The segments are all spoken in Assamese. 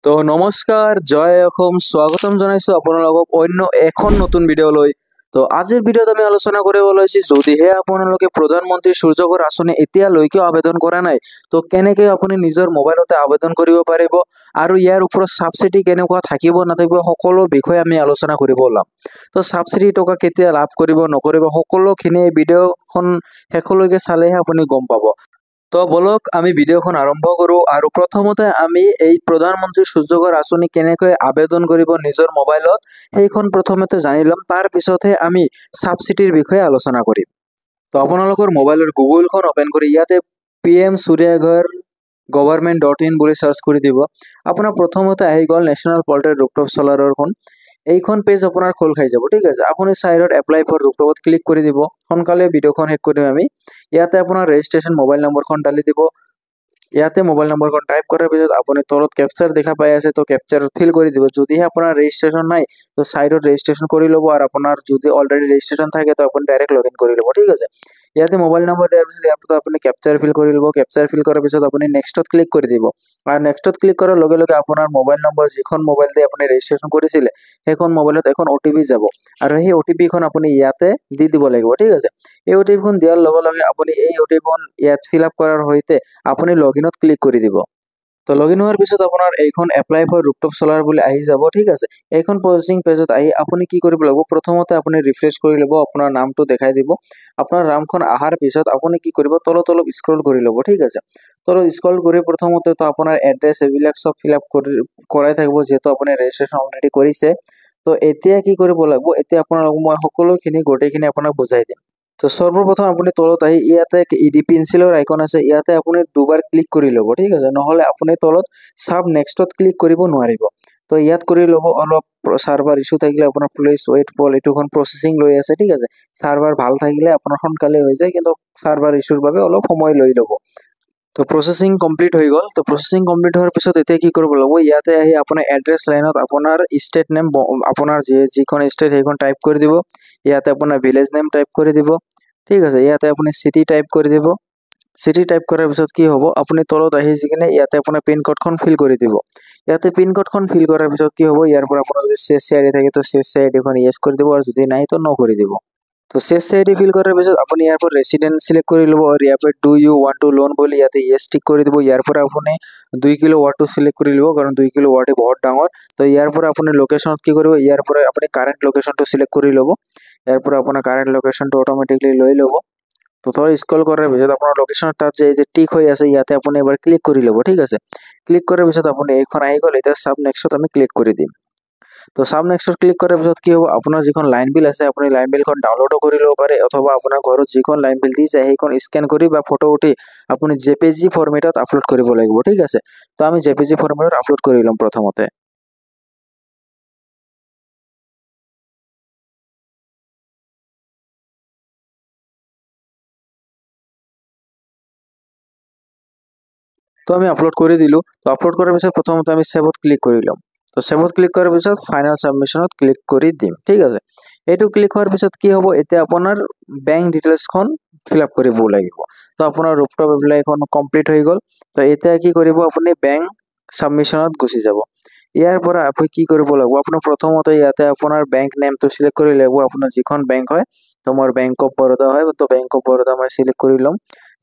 তো নমস্কাৰ জয় অসম স্বাগতম জনাইছো আপোনালোকক অন্য এখন নতুন ভিডিঅ' লৈ। তো আজিৰ ভিডিঅ'ত আমি আলোচনা কৰিব লৈছো যদিহে আপোনালোকে প্ৰধানমন্ত্ৰী সূৰ্য ঘৰ আঁচনি এতিয়ালৈকে আবেদন কৰা নাই তো কেনেকৈ আপুনি নিজৰ মোবাইলতে আবেদন কৰিব পাৰিব আৰু ইয়াৰ ওপৰত সাবসিডি কেনেকুৱা থাকিব নাথাকিব সকলো বিষয়ে আমি আলোচনা কৰিব ওলাম। তো সাবসিডি টকা কেতিয়া লাভ কৰিব নকৰিব সকলোখিনি এই ভিডিঅ'খন শেষলৈকে চালেহে আপুনি গম পাব। তো বলক আমি ভিডিঅ'খন আৰম্ভ কৰোঁ আৰু প্ৰথমতে আমি এই প্ৰধানমন্ত্ৰী সূৰ্য ঘৰ আঁচনি কেনেকৈ আবেদন কৰিব নিজৰ মোবাইলত সেইখন প্ৰথমতে জানি ল'ম, তাৰ পিছতহে আমি সাবসিডিৰ বিষয়ে আলোচনা কৰিম। তো আপোনালোকৰ মোবাইলৰ গুগলখন অপেন কৰি ইয়াতে PM সূৰ্যঘৰ government.in বুলি সাৰ্চ কৰি দিব। আপোনাৰ প্ৰথমতে আহি গ'ল নেশ্যনেল পোৰ্টেল ৰূপটপ সোলাৰৰখন। এইখন পেজ আপোনাৰ খোল খাই যাব, ঠিক আছে। আপুনি সাইডত এপ্লাই ফৰ ৰূপটপত ক্লিক কৰি দিব। সোনকালে ভিডিঅ'খন শেষ কৰিম আমি। ইয়াতে আপোনাৰ ৰেজিষ্ট্ৰেশ্যন মোবাইল নম্বৰখন ডালি দিব। ইয়াতে মোবাইল নম্বৰখন টাইপ কৰাৰ পিছত আপুনি তলত কেপচাৰ দেখা পাই আছে, তো কেপচাৰত ফিল কৰি দিব। যদিহে আপোনাৰ ৰেজিষ্ট্ৰেশ্যন নাই তো সাইডত ৰেজিষ্ট্ৰেশ্যন কৰি ল'ব, আৰু আপোনাৰ যদি অলৰেডি ৰেজিষ্ট্ৰেশ্যন থাকে তো আপুনি ডাইৰেক্ট লগ ইন কৰি ল'ব, ঠিক আছে। ইয়াতে মোবাইল নম্বৰ দিয়াৰ পিছত ইয়াৰ পৰা আপুনি কেপচাৰ ফিল কৰি ল'ব। কেপচাৰ ফিল কৰাৰ পিছত আপুনি নেক্সটত ক্লিক কৰি দিব, আৰু নেক্সটত ক্লিক কৰাৰ লগে লগে আপোনাৰ মোবাইল নম্বৰ যিখন মোবাইল দি আপুনি ৰেজিষ্ট্ৰেশ্যন কৰিছিলে সেইখন মোবাইলত এখন OTP যাব, আৰু সেই OTPখন আপুনি ইয়াতে দি দিব লাগিব, ঠিক আছে। এই OTPখন দিয়াৰ লগে লগে আপুনি এই OTPখন ইয়াত ফিল আপ কৰাৰ সৈতে আপুনি লগ ইনত ক্লিক কৰি দিব। তো লগ ইন হোৱাৰ পিছত আপোনাৰ এইখন এপ্লাই ফৰ ৰূপটপ সোলাৰ বুলি আহি যাব, ঠিক আছে। এইখন প্ৰচেছিং পেজত আহি আপুনি কি কৰিব লাগিব, প্ৰথমতে আপুনি ৰিফ্ৰেছ কৰি ল'ব, আপোনাৰ নামটো দেখাই দিব। আপোনাৰ নামখন অহাৰ পিছত আপুনি কি কৰিব, তলত অলপ স্ক্ৰল কৰি ল'ব, ঠিক আছে। তলত স্ক্ৰল কৰি প্ৰথমতে তো আপোনাৰ এড্ৰেছ এইবিলাক সব ফিল আপ কৰাই থাকিব, যিহেতু আপুনি ৰেজিষ্ট্ৰেশ্যন অলৰেডি কৰিছে। তো এতিয়া কি কৰিব লাগিব, এতিয়া আপোনালোক মই সকলোখিনি গোটেইখিনি আপোনাক বুজাই দিম। তো সৰ্বপ্ৰথম আপুনি তলত আহি ইয়াতে ইডি পেন্সিলৰ আইকন আছে, ইয়াতে আপুনি দুবাৰ ক্লিক কৰি ল'ব, ঠিক আছে। নহ'লে আপুনি তলত সাব নেক্সটত ক্লিক কৰিব নোৱাৰিব। তো ইয়াত কৰি ল'ব। অলপ সাৰ্ভাৰ ইছ্যু থাকিলে আপোনাৰ প্লিজ ৱেইট ফৰ, এইটোখন প্ৰচেছিং লৈ আছে, ঠিক আছে। সাৰ্ভাৰ ভাল থাকিলে আপোনাৰ সোনকালে হৈ যায়, কিন্তু সাৰ্ভাৰ ইছ্যুৰ বাবে অলপ সময় লৈ ল'ব। তো প্ৰচেছিং কমপ্লিট হৈ গ'ল। তো প্ৰচেছিং কমপ্লিট হোৱাৰ পিছত এতিয়া কি কৰিব লাগিব, ইয়াতে আহি আপোনাৰ এড্ৰেছ লাইনত আপোনাৰ ষ্টেট নেম, আপোনাৰ যিখন ষ্টেট সেইখন টাইপ কৰি দিব। ইয়াতে আপোনাৰ ভিলেজ নেম টাইপ কৰি দিব, ঠিক আছে। ইয়াতে আপুনি চিটি টাইপ কৰি দিব। চিটি টাইপ কৰাৰ পিছত কি হ'ব, আপুনি তলত আহি কিনে ইয়াতে আপোনাৰ পিন কোডখন ফিল কৰি দিব। ইয়াতে পিন কোডখন ফিল কৰাৰ পিছত কি হ'ব, ইয়াৰ পৰা আপোনাৰ যদি CSC ID থাকে তো CSC IDখন ইয়েছ কৰি দিব, আৰু যদি নাই তো ন কৰি দিব। তো CSC ID ফিল কৰাৰ পিছত আপুনি ইয়াৰ পৰা ৰেচিডেন্ট সিলেক্ট কৰি ল'ব, আৰু ইয়াৰ পৰা do you want to loan বুলি ইয়াতে ইয়েছ টিক কৰি দিব। ইয়াৰ পৰা আপুনি 2 কিলো ৱাটটো সিলেক্ট কৰি ল'ব, কাৰণ 2 কিলো ৱাট বহুত ডাঙৰ। তো ইয়াৰ পৰা আপুনি লোকেশ্যনত কি কৰিব, ইয়াৰ পৰা আপুনি কাৰেণ্ট লোকেশ্যনটো সিলেক্ট কৰি ল'ব। ইয়াৰ পৰা আপোনাৰ কাৰেণ্ট লোকেশ্যনটো অটোমেটিকলি লৈ ল'ব। তো থোড়া স্ক্ৰল কৰাৰ পিছত আপোনাৰ লোকেশ্যনৰ তাত যে টিক হৈ আছে ইয়াতে আপুনি এবাৰ ক্লিক কৰি ল'ব, ঠিক আছে। ক্লিক কৰাৰ পিছত আপুনি এইখন আহি গ'ল। এতিয়া সাব নেক্সটত আমি ক্লিক কৰি দিম। তো সাব নেক্সটত ক্লিক কৰাৰ পিছত কি হ'ব, আপোনাৰ যিখন লাইন বিল আছে আপুনি লাইন বিলখন ডাউনলোডো কৰি ল'ব পাৰে, অথবা আপোনাৰ ঘৰত যিখন লাইন বিল দি যায় সেইখন স্কেন কৰি বা ফটো উঠি আপুনি JPG ফৰ্মেটত আপলোড কৰিব লাগিব, ঠিক আছে। তো আমি JPG ফৰ্মেটত আপলোড কৰি ল'ম প্ৰথমতে। তো আমি আপলোড কৰি দিলোঁ। তো আপলোড কৰাৰ পিছত প্ৰথমতে আমি সেভত ক্লিক কৰি ল'ম। তো সেভত ক্লিক কৰাৰ পিছত ফাইনেল সাবমিশনত ক্লিক কৰি দিম, ঠিক আছে। এইটো ক্লিক হোৱাৰ পিছত কি হ'ব, এতিয়া আপোনাৰ বেংক ডিটেইলছখন ফিল আপ কৰিব লাগিব। তো আপোনাৰ ৰূপটপ এপ্লাইখন কমপ্লিট হৈ গ'ল। তো এতিয়া কি কৰিব, আপুনি বেংক সাবমিশনত গুচি যাব। ইয়াৰ পৰা আপুনি কি কৰিব লাগিব, আপোনাৰ প্ৰথমতে ইয়াতে আপোনাৰ বেংক নেমটো সিলেক্ট কৰি লাগিব, আপোনাৰ যিখন বেংক হয়। তো মোৰ বেংক অফ বৰোদা হয়, তো বেংক অফ বৰোদা মই সিলেক্ট কৰি ল'ম।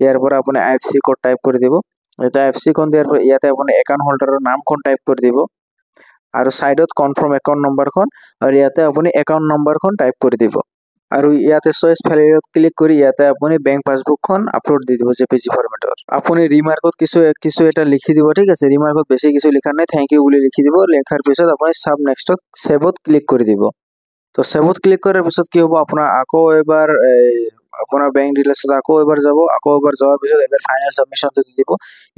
ইয়াৰ পৰা আপুনি IFSC কোড টাইপ কৰি দিব। এটা IFSC কোড দিয়াৰ পৰা ইয়াতে আপুনি একাউণ্ট হোল্ডাৰৰ নামখন টাইপ কৰি দিব, আৰু সাইডত কনফাৰ্ম একাউণ্ট নম্বৰখন, আৰু ইয়াতে আপুনি একাউণ্ট নম্বৰখন টাইপ কৰি দিব। আৰু ইয়াতে চইচ ফেইলত ক্লিক কৰি ইয়াতে আপুনি বেংক পাছবুকখন আপলোড দি দিব JPG ফৰ্মেটত। আপুনি ৰিমাৰ্কত কিছু এটা লিখি দিব, ঠিক আছে। ৰিমাৰ্কত বেছি কিছু লিখা নাই, থেংক ইউ বুলি লিখি দিব। লিখাৰ পিছত আপুনি সাব নেক্সটত সেভত ক্লিক কৰি দিব। তো সেভত ক্লিক কৰাৰ পিছত কি হ'ব, আপোনাৰ আকৌ এবাৰ আপোনাৰ বেংক ডিটেইলছত আকৌ এবাৰ যাব। আকৌ এবাৰ যোৱাৰ পিছত এবাৰ ফাইনেল সাবমিশনটো দি দিব।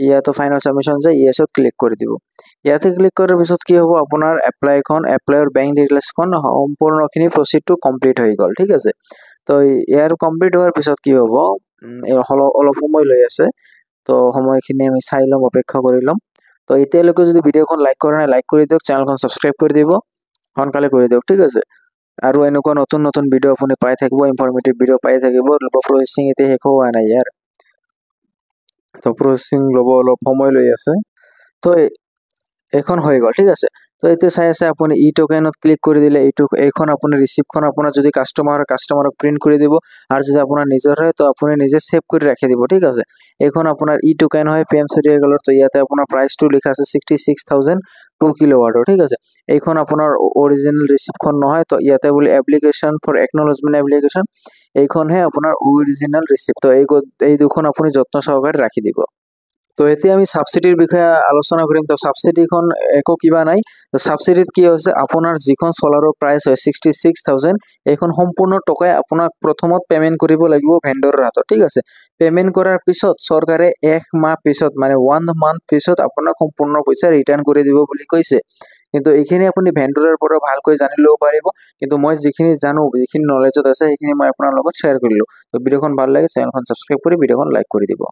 ইয়াতো ফাইনেল সাবমিশন যে ইয়েছত ক্লিক কৰি দিব। ইয়াতে ক্লিক কৰাৰ পিছত কি হ'ব, আপোনাৰ এপ্লাইৰ বেংক ডিটেইলছখন সম্পূৰ্ণখিনি প্ৰচিডটো কমপ্লিট হৈ গ'ল, ঠিক আছে। তো ইয়াৰ কমপ্লিট হোৱাৰ পিছত কি হ'ব, অলপ সময় লৈ আছে। তো সময়খিনি আমি চাই ল'ম, অপেক্ষা কৰি ল'ম। তো এতিয়ালৈকে যদি ভিডিঅ'খন লাইক কৰা নাই লাইক কৰি দিয়ক, চেনেলখন ছাবস্ক্ৰাইব কৰি দিব, সোনকালে কৰি দিয়ক, ঠিক আছে। আৰু এনেকুৱা নতুন নতুন ভিডিঅ' আপুনি পাই থাকিব, ইনফৰমেটিভ ভিডিঅ' পাই থাকিব। প্ৰচেছিং এতিয়া শেষ হোৱা নাই ইয়াৰ, তো প্ৰচেছিং ল'ব অলপ সময় লৈ আছে। তো এখন হৈ গ'ল ঠিক আছে। তো এতিয়া চাই আছে আপুনি ই টোকেনত ক্লিক কৰি দিলে এইখন আপোনাৰ ৰিচিপ্টখন আপোনাৰ যদি কাষ্টমাৰক প্ৰিন্ট কৰি দিব, আৰু যদি আপোনাৰ নিজৰ হয় তো আপুনি নিজে সেভ কৰি ৰাখি দিব ঠিক আছে। এইখন আপোনাৰ ই টোকেন হয় PM Surya তো ইয়াতে আপোনাৰ প্ৰাইচটো লিখা আছে 66,002 কিলোৱাটৰ ঠিক আছে। এইখন আপোনাৰ অৰিজিনেল ৰিচিপ্টখন নহয়, তো ইয়াতে বুলি এপ্লিকেশ্যন ফৰ একনলেজমেণ্ট এপ্লিকেশ্যন, এইখনহে আপোনাৰ অৰিজিনেল ৰিচিপ্ট। তো এই দুখন আপুনি যত্ন সহকাৰে ৰাখি দিব। তো এতিয়া আমি সাবসিডিৰ বিষয়ে আলোচনা কৰিম। তো সাবসিডিখন একো কিবা নাই। তো সাবসিডিত কি হৈছে, আপোনাৰ যিখন চলাৰৰ প্ৰাইচ হয় 66,000, এইখন সম্পূৰ্ণ টকাই আপোনাক প্ৰথমত পেমেন্ট কৰিব লাগিব ভেণ্ডৰৰ হাতত ঠিক আছে। পেমেন্ট কৰাৰ পিছত চৰকাৰে 1 মাহ পিছত মানে 1 month পিছত আপোনাক সম্পূৰ্ণ পইচা ৰিটাৰ্ণ কৰি দিব বুলি কৈছে। কিন্তু এইখিনি আপুনি ভেণ্ডৰৰ পৰা ভালকৈ জানি ল'ব পাৰিব। কিন্তু মই যিখিনি জানো, যিখিনি নলেজত আছে সেইখিনি মই আপোনাৰ লগত শ্বেয়াৰ কৰিলোঁ। তো ভিডিঅ'খন ভাল লাগে চেনেলখন ছাবস্ক্ৰাইব কৰি ভিডিঅ'খন লাইক কৰি দিব।